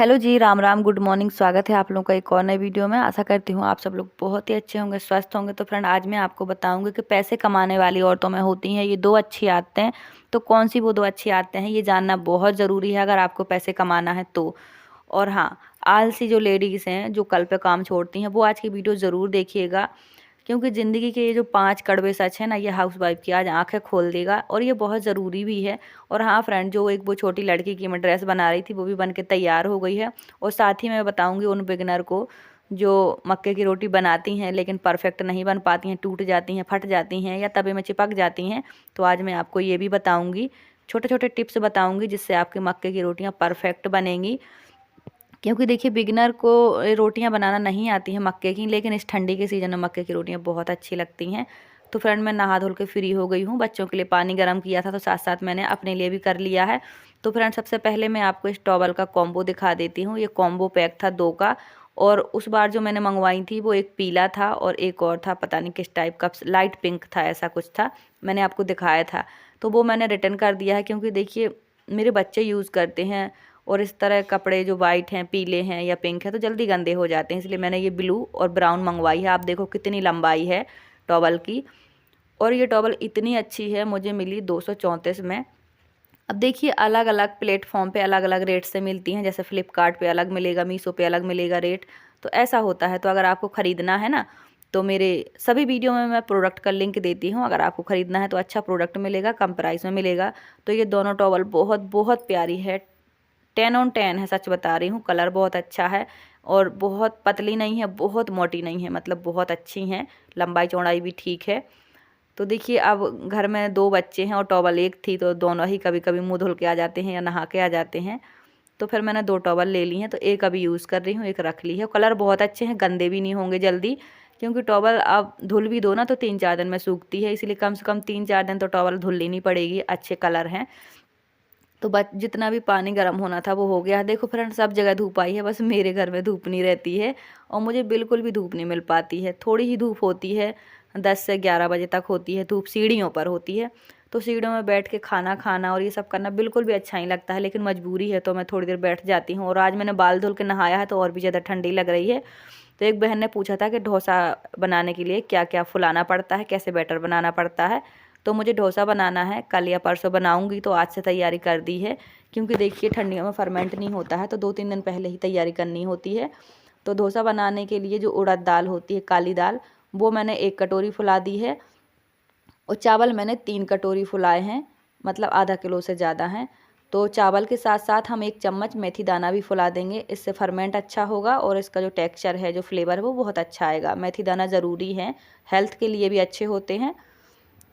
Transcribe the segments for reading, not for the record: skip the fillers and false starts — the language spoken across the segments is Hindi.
हेलो जी, राम राम, गुड मॉर्निंग। स्वागत है आप लोगों का एक और नए वीडियो में। आशा करती हूँ आप सब लोग बहुत ही अच्छे होंगे, स्वस्थ होंगे। तो फ्रेंड, आज मैं आपको बताऊंगी कि पैसे कमाने वाली औरतों में होती हैं ये दो अच्छी आदतें। तो कौन सी वो दो अच्छी आदतें हैं, ये जानना बहुत ज़रूरी है अगर आपको पैसे कमाना है तो। और हाँ, आलसी जो लेडीज़ हैं जो कल पे काम छोड़ती हैं, वो आज की वीडियो ज़रूर देखिएगा, क्योंकि ज़िंदगी के ये जो 5 कड़वे सच हैं ना, ये हाउसवाइफ की आज आंखें खोल देगा और ये बहुत ज़रूरी भी है। और हाँ फ्रेंड, जो एक वो छोटी लड़की की मैं ड्रेस बना रही थी, वो भी बन के तैयार हो गई है। और साथ ही मैं बताऊंगी उन बिगनर को जो मक्के की रोटी बनाती हैं लेकिन परफेक्ट नहीं बन पाती हैं, टूट जाती हैं, फट जाती हैं या तवे में चिपक जाती हैं। तो आज मैं आपको ये भी बताऊंगी, छोटे छोटे टिप्स बताऊंगी जिससे आपकी मक्के की रोटियां परफेक्ट बनेंगी। क्योंकि देखिए, बिगिनर को रोटियां बनाना नहीं आती हैं मक्के की, लेकिन इस ठंडी के सीज़न में मक्के की रोटियां बहुत अच्छी लगती हैं। तो फ्रेंड, मैं नहा धुल के फ्री हो गई हूँ। बच्चों के लिए पानी गर्म किया था, तो साथ साथ मैंने अपने लिए भी कर लिया है। तो फ्रेंड, सबसे पहले मैं आपको इस टॉवल का कॉम्बो दिखा देती हूँ। ये कॉम्बो पैक था 2 का। और उस बार जो मैंने मंगवाई थी वो एक पीला था और एक और था, पता नहीं किस टाइप का, लाइट पिंक था, ऐसा कुछ था, मैंने आपको दिखाया था। तो वो मैंने रिटर्न कर दिया है, क्योंकि देखिए मेरे बच्चे यूज़ करते हैं और इस तरह कपड़े जो वाइट हैं, पीले हैं या पिंक है, तो जल्दी गंदे हो जाते हैं। इसलिए मैंने ये ब्लू और ब्राउन मंगवाई है। आप देखो कितनी लंबाई है टॉवल की। और ये टॉवल इतनी अच्छी है, मुझे मिली 234 में। अब देखिए, अलग अलग प्लेटफॉर्म पे अलग अलग रेट से मिलती हैं। जैसे फ्लिपकार्ट पे अलग मिलेगा, मीशो पे अलग मिलेगा रेट, तो ऐसा होता है। तो अगर आपको ख़रीदना है ना, तो मेरे सभी वीडियो में मैं प्रोडक्ट का लिंक देती हूँ। अगर आपको ख़रीदना है तो अच्छा प्रोडक्ट मिलेगा, कम प्राइस में मिलेगा। तो ये दोनों टॉवल बहुत बहुत प्यारी है, 10/10 है, सच बता रही हूँ। कलर बहुत अच्छा है और बहुत पतली नहीं है, बहुत मोटी नहीं है, मतलब बहुत अच्छी हैं। लंबाई चौड़ाई भी ठीक है। तो देखिए, अब घर में 2 बच्चे हैं और टॉवल एक थी, तो दोनों ही कभी कभी मुँह धुल के आ जाते हैं या नहा के आ जाते हैं। तो फिर मैंने 2 टॉवल ले ली हैं, तो एक अभी यूज़ कर रही हूँ, एक रख ली है। कलर बहुत अच्छे हैं, गंदे भी नहीं होंगे जल्दी, क्योंकि टॉवल आप धुल भी दो ना तो 3-4 दिन में सूखती है। इसलिए कम से कम 3-4 दिन तो टॉवल धुल लेनी पड़ेगी। अच्छे कलर हैं। तो बस जितना भी पानी गर्म होना था वो हो गया। देखो फ्रेंड, सब जगह धूप आई है, बस मेरे घर में धूप नहीं रहती है और मुझे बिल्कुल भी धूप नहीं मिल पाती है। थोड़ी ही धूप होती है, 10 से 11 बजे तक होती है धूप, सीढ़ियों पर होती है। तो सीढ़ियों में बैठ के खाना खाना और ये सब करना बिल्कुल भी अच्छा नहीं लगता है, लेकिन मजबूरी है तो मैं थोड़ी देर बैठ जाती हूँ। और आज मैंने बाल धुल के नहाया है तो और भी ज़्यादा ठंडी लग रही है। तो एक बहन ने पूछा था कि डोसा बनाने के लिए क्या क्या फुलाना पड़ता है, कैसे बैटर बनाना पड़ता है। तो मुझे डोसा बनाना है, कल या परसों बनाऊंगी, तो आज से तैयारी कर दी है। क्योंकि देखिए, ठंडियों में फर्मेंट नहीं होता है, तो 2-3 दिन पहले ही तैयारी करनी होती है। तो डोसा बनाने के लिए जो उड़द दाल होती है, काली दाल, वो मैंने 1 कटोरी फुला दी है। और चावल मैंने 3 कटोरी फुलाए हैं, मतलब आधा किलो से ज़्यादा हैं। तो चावल के साथ साथ हम 1 चम्मच मेथी दाना भी फुला देंगे, इससे फर्मेंट अच्छा होगा और इसका जो टेक्सचर है, जो फ्लेवर है, वो बहुत अच्छा आएगा। मेथी दाना ज़रूरी है, हेल्थ के लिए भी अच्छे होते हैं।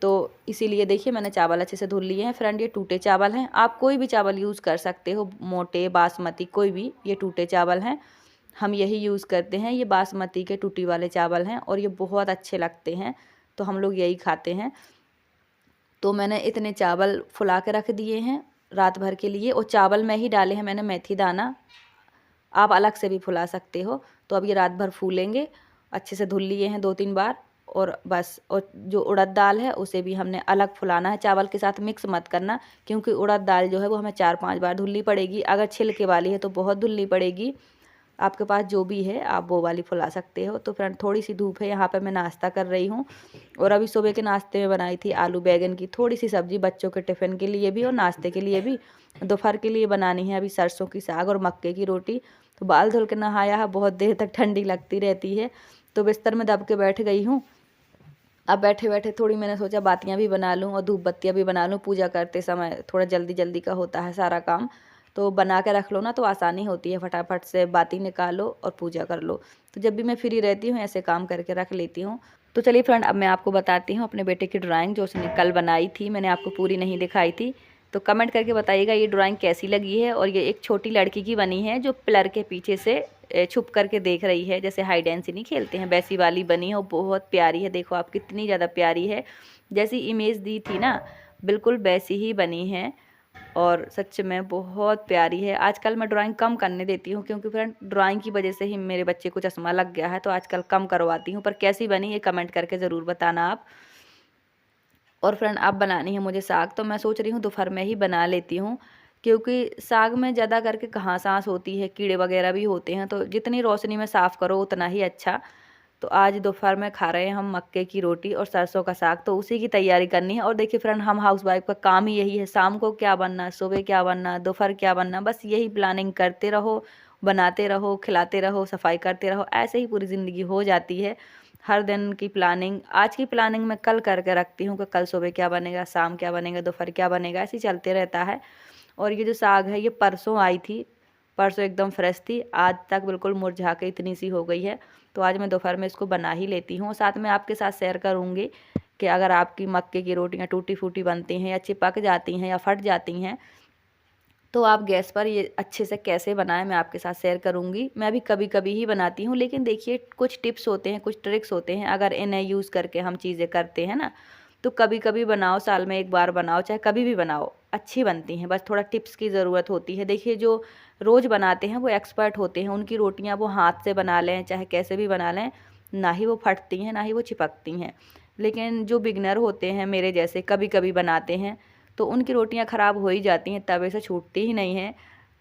तो इसीलिए देखिए, मैंने चावल अच्छे से धुल लिए हैं। फ्रेंड, ये टूटे चावल हैं, आप कोई भी चावल यूज़ कर सकते हो, मोटे, बासमती, कोई भी। ये टूटे चावल हैं, हम यही यूज़ करते हैं। ये बासमती के टूटी वाले चावल हैं और ये बहुत अच्छे लगते हैं, तो हम लोग यही खाते हैं। तो मैंने इतने चावल फुला के रख दिए हैं रात भर के लिए, और चावल में ही डाले हैं मैंने मेथी दाना, आप अलग से भी फुला सकते हो। तो अब ये रात भर फूलेंगे। अच्छे से धुल लिए हैं 2-3 बार। और बस, और जो उड़द दाल है उसे भी हमने अलग फुलाना है, चावल के साथ मिक्स मत करना, क्योंकि उड़द दाल जो है वो हमें 4-5 बार धुलनी पड़ेगी। अगर छिलके वाली है तो बहुत धुलनी पड़ेगी। आपके पास जो भी है आप वो वाली फुला सकते हो। तो फ्रेंड, थोड़ी सी धूप है, यहाँ पे मैं नाश्ता कर रही हूँ। और अभी सुबह के नाश्ते में बनाई थी आलू बैगन की थोड़ी सी सब्जी, बच्चों के टिफ़िन के लिए भी और नाश्ते के लिए भी। दोपहर के लिए बनानी है अभी सरसों की साग और मक्के की रोटी। तो बाल धुल के नहाया है, बहुत देर तक ठंडी लगती रहती है, तो बिस्तर में दब के बैठ गई हूँ। अब बैठे बैठे थोड़ी मैंने सोचा बातियाँ भी बना लूँ और धूप बत्तियाँ भी बना लूँ। पूजा करते समय थोड़ा जल्दी जल्दी का होता है सारा काम, तो बना के रख लो ना तो आसानी होती है, फटाफट से बाती निकालो और पूजा कर लो। तो जब भी मैं फ्री रहती हूँ ऐसे काम करके रख लेती हूँ। तो चलिए फ्रेंड, अब मैं आपको बताती हूँ अपने बेटे की ड्राइंग, जो उसने कल बनाई थी, मैंने आपको पूरी नहीं दिखाई थी। तो कमेंट करके बताइएगा ये ड्राइंग कैसी लगी है। और ये एक छोटी लड़की की बनी है जो पिलर के पीछे से छुप करके देख रही है, जैसे हाइड एंड सी नहीं खेलते हैं, वैसी वाली बनी है और बहुत प्यारी है। देखो आप कितनी ज़्यादा प्यारी है, जैसी इमेज दी थी ना, बिल्कुल वैसी ही बनी है। और सच में बहुत प्यारी है। आजकल मैं ड्राइंग कम करने देती हूँ, क्योंकि फ्रेंड ड्राइंग की वजह से ही मेरे बच्चे को चश्मा लग गया है, तो आजकल कम करवाती हूँ। पर कैसी बनी ये कमेंट करके ज़रूर बताना आप। और फ्रेंड, अब बनानी है मुझे साग, तो मैं सोच रही हूँ दोपहर में ही बना लेती हूँ, क्योंकि साग में ज़्यादा करके घास-आंस होती है, कीड़े वगैरह भी होते हैं, तो जितनी रोशनी में साफ़ करो उतना ही अच्छा। तो आज दोपहर में खा रहे हैं हम मक्के की रोटी और सरसों का साग, तो उसी की तैयारी करनी है। और देखिए फ्रेंड, हम हाउसवाइफ का काम ही यही है, शाम को क्या बनना, सुबह क्या बनना, दोपहर क्या बनना, बस यही प्लानिंग करते रहो, बनाते रहो, खिलाते रहो, सफाई करते रहो, ऐसे ही पूरी ज़िंदगी हो जाती है। हर दिन की प्लानिंग, आज की प्लानिंग मैं कल करके रखती हूँ कि कल सुबह क्या बनेगा, शाम क्या बनेगा, दोपहर क्या बनेगा, ऐसे ही चलते रहता है। और ये जो साग है ये परसों आई थी, परसों एकदम फ्रेश थी, आज तक बिल्कुल मुरझा के इतनी सी हो गई है। तो आज मैं दोपहर में इसको बना ही लेती हूँ। साथ में आपके साथ शेयर करूँगी कि अगर आपकी मक्के की रोटियाँ टूटी फूटी बनती हैं या चिपक जाती हैं या फट जाती हैं, तो आप गैस पर ये अच्छे से कैसे बनाएं मैं आपके साथ शेयर करूँगी। मैं भी कभी कभी ही बनाती हूँ, लेकिन देखिए कुछ टिप्स होते हैं, कुछ ट्रिक्स होते हैं, अगर इन्हें यूज़ करके हम चीज़ें करते हैं ना, तो कभी कभी बनाओ, साल में एक बार बनाओ, चाहे कभी भी बनाओ, अच्छी बनती हैं। बस थोड़ा टिप्स की ज़रूरत होती है। देखिए जो रोज़ बनाते हैं वो एक्सपर्ट होते हैं, उनकी रोटियाँ वो हाथ से बना लें चाहे कैसे भी बना लें, ना ही वो फटती हैं ना ही वो चिपकती हैं। लेकिन जो बिगनर होते हैं मेरे जैसे, कभी कभी बनाते हैं, तो उनकी रोटियां ख़राब हो ही जाती हैं, तवे से छूटती ही नहीं हैं।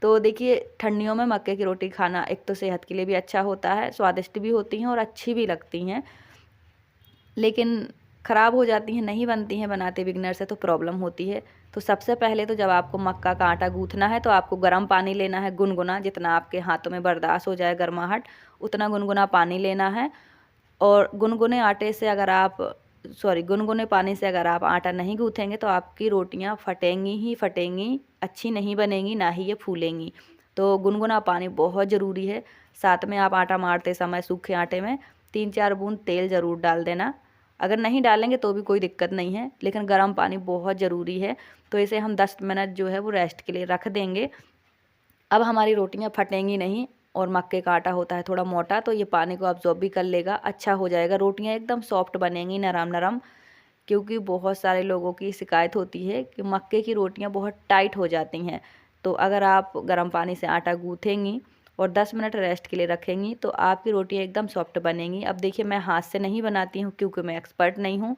तो देखिए ठंडियों में मक्के की रोटी खाना एक तो सेहत के लिए भी अच्छा होता है, स्वादिष्ट भी होती हैं और अच्छी भी लगती हैं, लेकिन ख़राब हो जाती हैं, नहीं बनती हैं बनाते बिगनर से, तो प्रॉब्लम होती है। तो सबसे पहले तो जब आपको मक्का का आटा गूँथना है तो आपको गर्म पानी लेना है, गुनगुना, जितना आपके हाथों में बर्दाश्त हो जाए गर्माहट, उतना गुनगुना पानी लेना है। और गुनगुने आटे से अगर आप गुनगुने पानी से अगर आप आटा नहीं गूँथेंगे तो आपकी रोटियां फटेंगी ही फटेंगी, अच्छी नहीं बनेंगी, ना ही ये फूलेंगी। तो गुनगुना पानी बहुत ज़रूरी है। साथ में आप आटा मारते समय सूखे आटे में 3-4 बूंद तेल ज़रूर डाल देना। अगर नहीं डालेंगे तो भी कोई दिक्कत नहीं है, लेकिन गर्म पानी बहुत ज़रूरी है। तो इसे हम 10 मिनट जो है वो रेस्ट के लिए रख देंगे। अब हमारी रोटियां फटेंगी नहीं, और मक्के का आटा होता है थोड़ा मोटा, तो ये पानी को अब्जॉर्ब भी कर लेगा, अच्छा हो जाएगा, रोटियां एकदम सॉफ्ट बनेंगी, नरम नरम। क्योंकि बहुत सारे लोगों की शिकायत होती है कि मक्के की रोटियां बहुत टाइट हो जाती हैं। तो अगर आप गर्म पानी से आटा गूँथेंगी और 10 मिनट रेस्ट के लिए रखेंगी तो आपकी रोटियां एकदम सॉफ्ट बनेंगी। अब देखिए मैं हाथ से नहीं बनाती हूँ क्योंकि मैं एक्सपर्ट नहीं हूँ,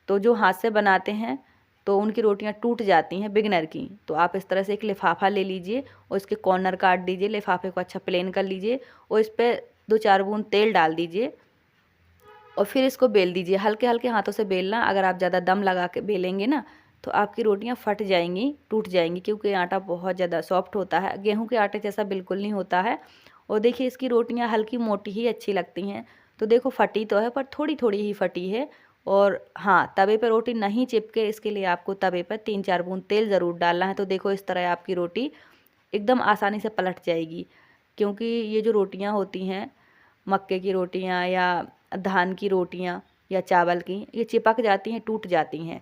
तो जो हाथ से बनाते हैं तो उनकी रोटियां टूट जाती हैं बिगनर की। तो आप इस तरह से एक लिफाफा ले लीजिए और इसके कॉर्नर काट दीजिए, लिफाफे को अच्छा प्लेन कर लीजिए और इस पर 2-4 बूंद तेल डाल दीजिए और फिर इसको बेल दीजिए। हल्के हल्के हाथों से बेलना, अगर आप ज़्यादा दम लगा के बेलेंगे ना तो आपकी रोटियां फट जाएंगी, टूट जाएंगी, क्योंकि आटा बहुत ज़्यादा सॉफ्ट होता है, गेहूं के आटे जैसा बिल्कुल नहीं होता है। और देखिए इसकी रोटियां हल्की मोटी ही अच्छी लगती हैं। तो देखो फटी तो है पर थोड़ी थोड़ी ही फटी है। और हाँ, तवे पर रोटी नहीं चिपके इसके लिए आपको तवे पर 3-4 बूंद तेल ज़रूर डालना है। तो देखो इस तरह आपकी रोटी एकदम आसानी से पलट जाएगी, क्योंकि ये जो रोटियां होती हैं, मक्के की रोटियां या धान की रोटियां या चावल की, ये चिपक जाती हैं, टूट जाती हैं।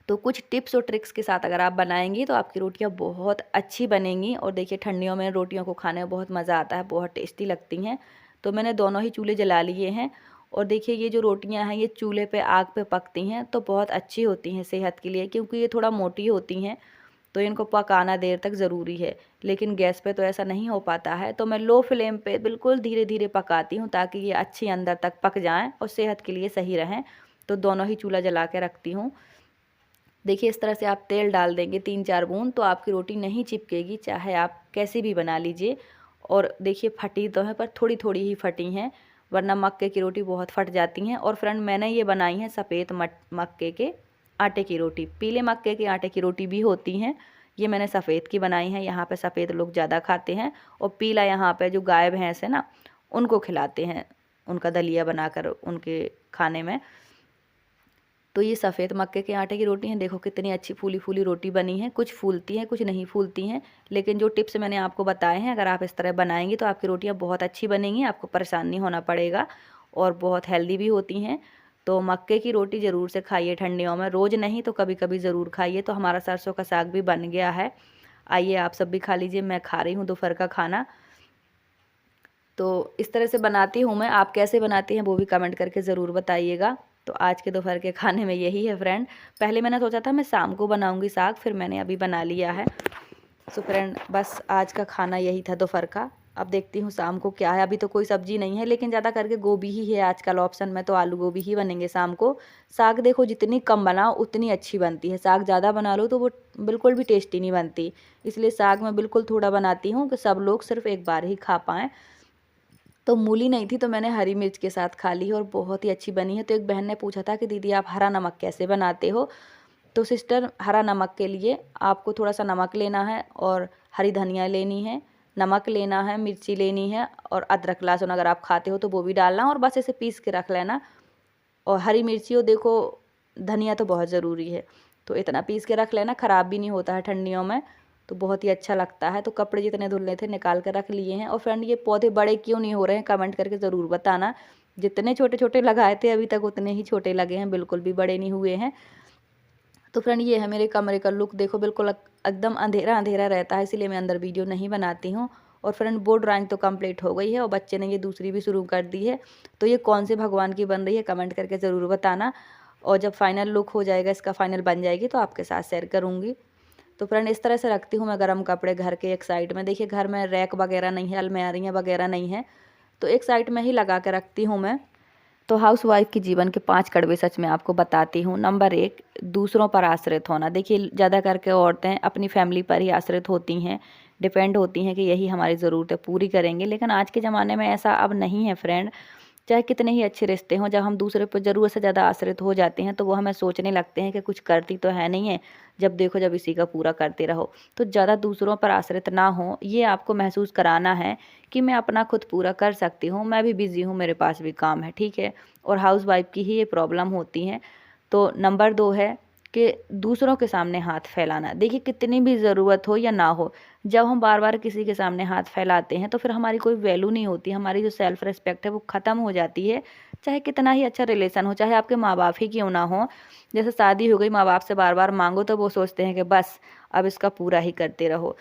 तो कुछ टिप्स और ट्रिक्स के साथ अगर आप बनाएंगी तो आपकी रोटियां बहुत अच्छी बनेंगी। और देखिए ठंडियों में रोटियों को खाने में बहुत मज़ा आता है, बहुत टेस्टी लगती हैं। तो मैंने दोनों ही चूल्हे जला लिए हैं। और देखिए ये जो रोटियां हैं ये चूल्हे पे आग पे पकती हैं तो बहुत अच्छी होती हैं सेहत के लिए, क्योंकि ये थोड़ा मोटी होती हैं, तो इनको पकाना देर तक ज़रूरी है। लेकिन गैस पे तो ऐसा नहीं हो पाता है, तो मैं लो फ्लेम पे बिल्कुल धीरे धीरे पकाती हूँ ताकि ये अच्छी अंदर तक पक जाएँ और सेहत के लिए सही रहें। तो दोनों ही चूल्हा जला के रखती हूँ। देखिए इस तरह से आप तेल डाल देंगे 3-4 बूंद तो आपकी रोटी नहीं चिपकेगी, चाहे आप कैसी भी बना लीजिए। और देखिए फटी तो है पर थोड़ी थोड़ी ही फटी हैं, वरना मक्के की रोटी बहुत फट जाती हैं। और फ्रेंड मैंने ये बनाई है सफ़ेद मक्के के आटे की रोटी, पीले मक्के के आटे की रोटी भी होती हैं, ये मैंने सफ़ेद की बनाई है। यहाँ पे सफ़ेद लोग ज़्यादा खाते हैं और पीला यहाँ पे जो गाय भैंस है ना उनको खिलाते हैं, उनका दलिया बनाकर उनके खाने में। तो ये सफ़ेद मक्के के आटे की रोटी हैं, देखो कितनी अच्छी फूली फूली रोटी बनी है, कुछ फूलती हैं कुछ नहीं फूलती हैं। लेकिन जो टिप्स मैंने आपको बताए हैं अगर आप इस तरह बनाएंगी तो आपकी रोटियां बहुत अच्छी बनेंगी, आपको परेशान नहीं होना पड़ेगा और बहुत हेल्दी भी होती हैं। तो मक्के की रोटी ज़रूर से खाइए ठंडियों में, रोज़ नहीं तो कभी कभी ज़रूर खाइए। तो हमारा सरसों का साग भी बन गया है, आइए आप सब भी खा लीजिए, मैं खा रही हूँ दोपहर का खाना। तो इस तरह से बनाती हूँ मैं, आप कैसे बनाती हैं वो भी कमेंट करके ज़रूर बताइएगा। तो आज के दोपहर के खाने में यही है फ्रेंड। पहले मैंने सोचा था मैं शाम को बनाऊंगी साग, फिर मैंने अभी बना लिया है। सो फ्रेंड बस आज का खाना यही था दोपहर का। अब देखती हूँ शाम को क्या है। अभी तो कोई सब्जी नहीं है, लेकिन ज़्यादा करके गोभी ही है आजकल ऑप्शन में, तो आलू गोभी ही बनेंगे शाम को। साग देखो जितनी कम बनाओ उतनी अच्छी बनती है, साग ज़्यादा बना लो तो वो बिल्कुल भी टेस्टी नहीं बनती। इसलिए साग मैं बिल्कुल थोड़ा बनाती हूँ कि सब लोग सिर्फ एक बार ही खा पाएँ। तो मूली नहीं थी तो मैंने हरी मिर्च के साथ खा ली है और बहुत ही अच्छी बनी है। तो एक बहन ने पूछा था कि दीदी आप हरा नमक कैसे बनाते हो? तो सिस्टर, हरा नमक के लिए आपको थोड़ा सा नमक लेना है और हरी धनिया लेनी है, नमक लेना है, मिर्ची लेनी है और अदरक लहसुन अगर आप खाते हो तो वो भी डालना, और बस इसे पीस के रख लेना। और हरी मिर्ची हो देखो, धनिया तो बहुत ज़रूरी है, तो इतना पीस के रख लेना, ख़राब भी नहीं होता है ठंडियों में, तो बहुत ही अच्छा लगता है। तो कपड़े जितने धुलने थे निकाल कर रख लिए हैं। और फ्रेंड, ये पौधे बड़े क्यों नहीं हो रहे हैं कमेंट करके ज़रूर बताना। जितने छोटे छोटे लगाए थे अभी तक उतने ही छोटे लगे हैं, बिल्कुल भी बड़े नहीं हुए हैं। तो फ्रेंड, ये है मेरे कमरे का लुक, देखो बिल्कुल एकदम अंधेरा अंधेरा रहता है, इसीलिए मैं अंदर वीडियो नहीं बनाती हूँ। और फ्रेंड, वो ड्राइंग तो कंप्लीट हो गई है और बच्चे ने ये दूसरी भी शुरू कर दी है। तो ये कौन से भगवान की बन रही है कमेंट करके ज़रूर बताना, और जब फाइनल लुक हो जाएगा, इसका फाइनल बन जाएगी तो आपके साथ शेयर करूँगी। तो फ्रेंड, इस तरह से रखती हूँ मैं गर्म कपड़े घर के एक साइड में। देखिए घर में रैक वगैरह नहीं है, अलमारियाँ वगैरह नहीं है, तो एक साइड में ही लगा के रखती हूँ मैं। तो हाउसवाइफ के जीवन के 5 कड़वे सच मैं आपको बताती हूँ। नंबर 1, दूसरों पर आश्रित होना। देखिए ज़्यादा करके औरतें अपनी फैमिली पर ही आश्रित होती हैं, डिपेंड होती हैं कि यही हमारी ज़रूरतें पूरी करेंगे, लेकिन आज के ज़माने में ऐसा अब नहीं है फ्रेंड। चाहे कितने ही अच्छे रिश्ते हों, जब हम दूसरे पर ज़रूरत से ज़्यादा आश्रित हो जाते हैं तो वो हमें सोचने लगते हैं कि कुछ करती तो है नहीं है, जब देखो जब इसी का पूरा करते रहो। तो ज़्यादा दूसरों पर आश्रित ना हो, ये आपको महसूस कराना है कि मैं अपना खुद पूरा कर सकती हूँ, मैं भी बिज़ी हूँ, मेरे पास भी काम है, ठीक है। और हाउसवाइफ की ही ये प्रॉब्लम होती है। तो नंबर 2 है कि दूसरों के सामने हाथ फैलाना। देखिए कितनी भी ज़रूरत हो या ना हो, जब हम बार बार किसी के सामने हाथ फैलाते हैं तो फिर हमारी कोई वैल्यू नहीं होती, हमारी जो सेल्फ रिस्पेक्ट है वो ख़त्म हो जाती है। चाहे कितना ही अच्छा रिलेशन हो, चाहे आपके माँ बाप ही क्यों ना हो। जैसे शादी हो गई, माँ बाप से बार बार मांगो तो वो सोचते हैं कि बस अब इसका पूरा ही करते रहो।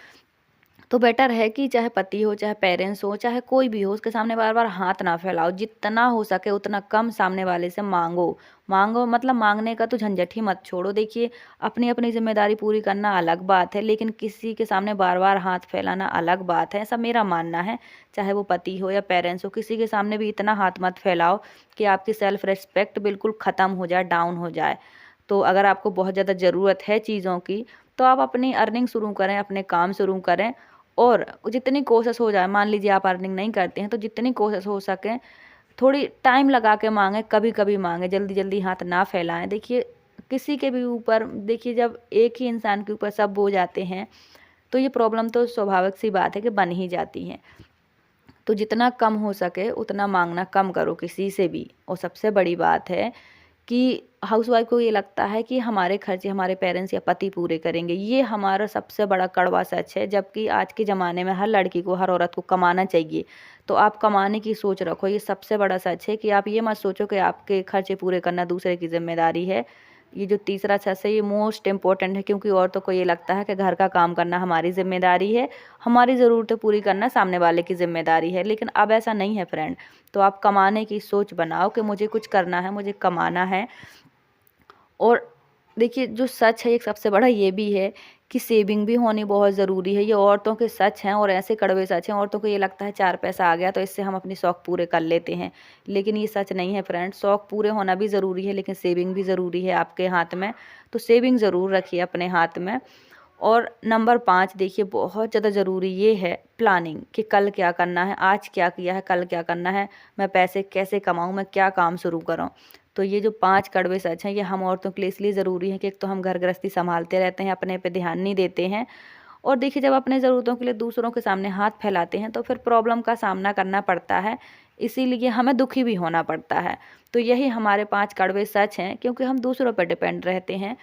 तो बेटर है कि चाहे पति हो, चाहे पेरेंट्स हो, चाहे कोई भी हो, उसके सामने बार बार हाथ ना फैलाओ। जितना हो सके उतना कम सामने वाले से मांगो। मांगो मतलब मांगने का तो झंझट ही मत छोड़ो। देखिए अपनी अपनी जिम्मेदारी पूरी करना अलग बात है, लेकिन किसी के सामने बार बार हाथ फैलाना अलग बात है, ऐसा मेरा मानना है। चाहे वो पति हो या पेरेंट्स हो, किसी के सामने भी इतना हाथ मत फैलाओ कि आपकी सेल्फ रिस्पेक्ट बिल्कुल ख़त्म हो जाए, डाउन हो जाए। तो अगर आपको बहुत ज़्यादा ज़रूरत है चीज़ों की, तो आप अपनी अर्निंग शुरू करें, अपने काम शुरू करें, और जितनी कोशिश हो जाए, मान लीजिए आप अर्निंग नहीं करते हैं तो जितनी कोशिश हो सके थोड़ी टाइम लगा के मांगें, कभी कभी मांगें, जल्दी जल्दी हाथ ना फैलाएं। देखिए किसी के भी ऊपर, देखिए जब एक ही इंसान के ऊपर सब हो जाते हैं तो ये प्रॉब्लम तो स्वाभाविक सी बात है कि बन ही जाती हैं। तो जितना कम हो सके उतना मांगना कम करो किसी से भी। और सबसे बड़ी बात है कि हाउसवाइफ को ये लगता है कि हमारे खर्चे हमारे पेरेंट्स या पति पूरे करेंगे, ये हमारा सबसे बड़ा कड़वा सच है। जबकि आज के ज़माने में हर लड़की को, हर औरत को कमाना चाहिए। तो आप कमाने की सोच रखो, ये सबसे बड़ा सच है। कि आप ये मत सोचो कि आपके खर्चे पूरे करना दूसरे की जिम्मेदारी है। ये जो तीसरा सच है ये मोस्ट इम्पोर्टेंट है, क्योंकि औरतों को ये लगता है कि घर का काम करना हमारी जिम्मेदारी है, हमारी ज़रूरतें पूरी करना सामने वाले की जिम्मेदारी है। लेकिन अब ऐसा नहीं है फ्रेंड। तो आप कमाने की सोच बनाओ कि मुझे कुछ करना है, मुझे कमाना है। और देखिए जो सच है एक सबसे बड़ा ये भी है कि सेविंग भी होनी बहुत ज़रूरी है। ये औरतों के सच हैं और ऐसे कड़वे सच हैं। औरतों को ये लगता है 4 पैसा आ गया तो इससे हम अपनी शौक पूरे कर लेते हैं, लेकिन ये सच नहीं है फ्रेंड। शौक पूरे होना भी ज़रूरी है, लेकिन सेविंग भी ज़रूरी है आपके हाथ में। तो सेविंग ज़रूर रखिए अपने हाथ में। और नंबर 5, देखिए बहुत ज़्यादा ज़रूरी ये है प्लानिंग, कि कल क्या करना है, आज क्या किया है, कल क्या करना है, मैं पैसे कैसे कमाऊँ, मैं क्या काम शुरू करूँ। तो ये जो 5 कड़वे सच हैं ये हम औरतों के लिए इसलिए ज़रूरी है कि एक तो हम घर गृहस्थी संभालते रहते हैं, अपने पे ध्यान नहीं देते हैं। और देखिए जब अपने ज़रूरतों के लिए दूसरों के सामने हाथ फैलाते हैं तो फिर प्रॉब्लम का सामना करना पड़ता है, इसीलिए हमें दुखी भी होना पड़ता है। तो यही हमारे 5 कड़वे सच हैं, क्योंकि हम दूसरों पर डिपेंड रहते हैं।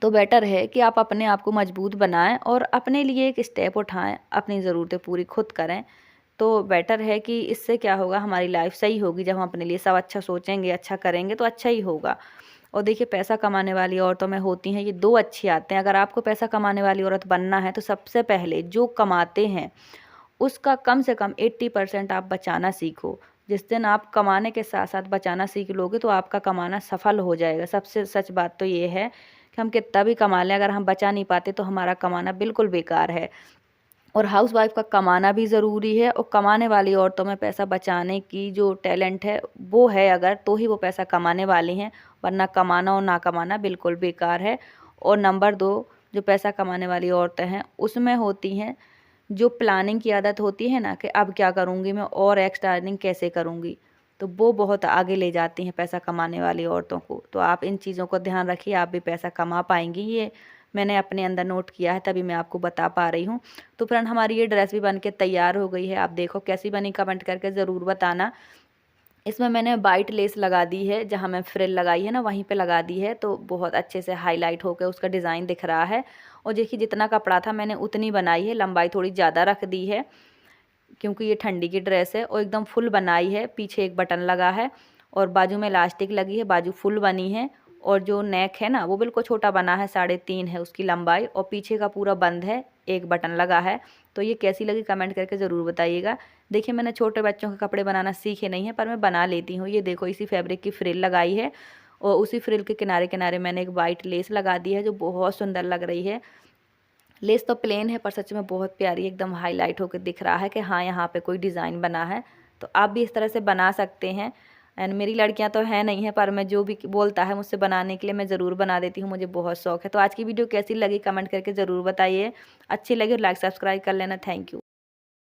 तो बेटर है कि आप अपने आप को मजबूत बनाएं और अपने लिए एक स्टेप उठाएं, अपनी ज़रूरतें पूरी खुद करें। तो बेटर है कि इससे क्या होगा, हमारी लाइफ सही होगी। जब हम अपने लिए सब अच्छा सोचेंगे, अच्छा करेंगे तो अच्छा ही होगा। और देखिए पैसा कमाने वाली औरतों में होती हैं ये 2 अच्छी आदतें। अगर आपको पैसा कमाने वाली औरत बनना है तो सबसे पहले जो कमाते हैं उसका कम से कम 80% आप बचाना सीखो। जिस दिन आप कमाने के साथ साथ बचाना सीख लोगे तो आपका कमाना सफल हो जाएगा। सबसे सच बात तो ये है कि हम कितना भी कमा लें, अगर हम बचा नहीं पाते तो हमारा कमाना बिल्कुल बेकार है। और हाउसवाइफ का कमाना भी ज़रूरी है, और कमाने वाली औरतों में पैसा बचाने की जो टैलेंट है वो है अगर, तो ही वो पैसा कमाने वाली हैं, वरना कमाना और ना कमाना बिल्कुल बेकार है। और नंबर 2, जो पैसा कमाने वाली औरतें हैं उसमें होती हैं जो प्लानिंग की आदत होती है ना, कि अब क्या करूँगी मैं और एक्स्ट्रा अर्निंग कैसे करूँगी, तो वो बहुत आगे ले जाती हैं पैसा कमाने वाली औरतों को। तो आप इन चीज़ों को ध्यान रखिए, आप भी पैसा कमा पाएंगी। ये मैंने अपने अंदर नोट किया है, तभी मैं आपको बता पा रही हूँ। तो फ्रेंड, हमारी ये ड्रेस भी बन के तैयार हो गई है। आप देखो कैसी बनी, कमेंट करके ज़रूर बताना। इसमें मैंने वाइट लेस लगा दी है, जहाँ मैं फ्रिल लगाई है ना वहीं पे लगा दी है, तो बहुत अच्छे से हाईलाइट होकर उसका डिज़ाइन दिख रहा है। और देखिए जितना कपड़ा था मैंने उतनी बनाई है, लंबाई थोड़ी ज़्यादा रख दी है क्योंकि ये ठंडी की ड्रेस है। और एकदम फुल बनाई है, पीछे एक बटन लगा है और बाजू में इलास्टिक लगी है, बाजू फुल बनी है। और जो नेक है ना वो बिल्कुल छोटा बना है, 3.5 है उसकी लंबाई, और पीछे का पूरा बंद है, एक बटन लगा है। तो ये कैसी लगी कमेंट करके ज़रूर बताइएगा। देखिए मैंने छोटे बच्चों के कपड़े बनाना सीखे नहीं है, पर मैं बना लेती हूँ। ये देखो इसी फैब्रिक की फ्रिल लगाई है, और उसी फ्रिल के किनारे किनारे मैंने एक वाइट लेस लगा दी है जो बहुत सुंदर लग रही है। लेस तो प्लेन है पर सच में बहुत प्यारी, एकदम हाईलाइट होकर दिख रहा है कि हाँ यहाँ पे कोई डिज़ाइन बना है। तो आप भी इस तरह से बना सकते हैं। एंड मेरी लड़कियां तो है नहीं है, पर मैं जो भी बोलता है मुझसे बनाने के लिए मैं ज़रूर बना देती हूँ, मुझे बहुत शौक है। तो आज की वीडियो कैसी लगी कमेंट करके ज़रूर बताइए। अच्छी लगी लाइक सब्सक्राइब कर लेना। Thank you.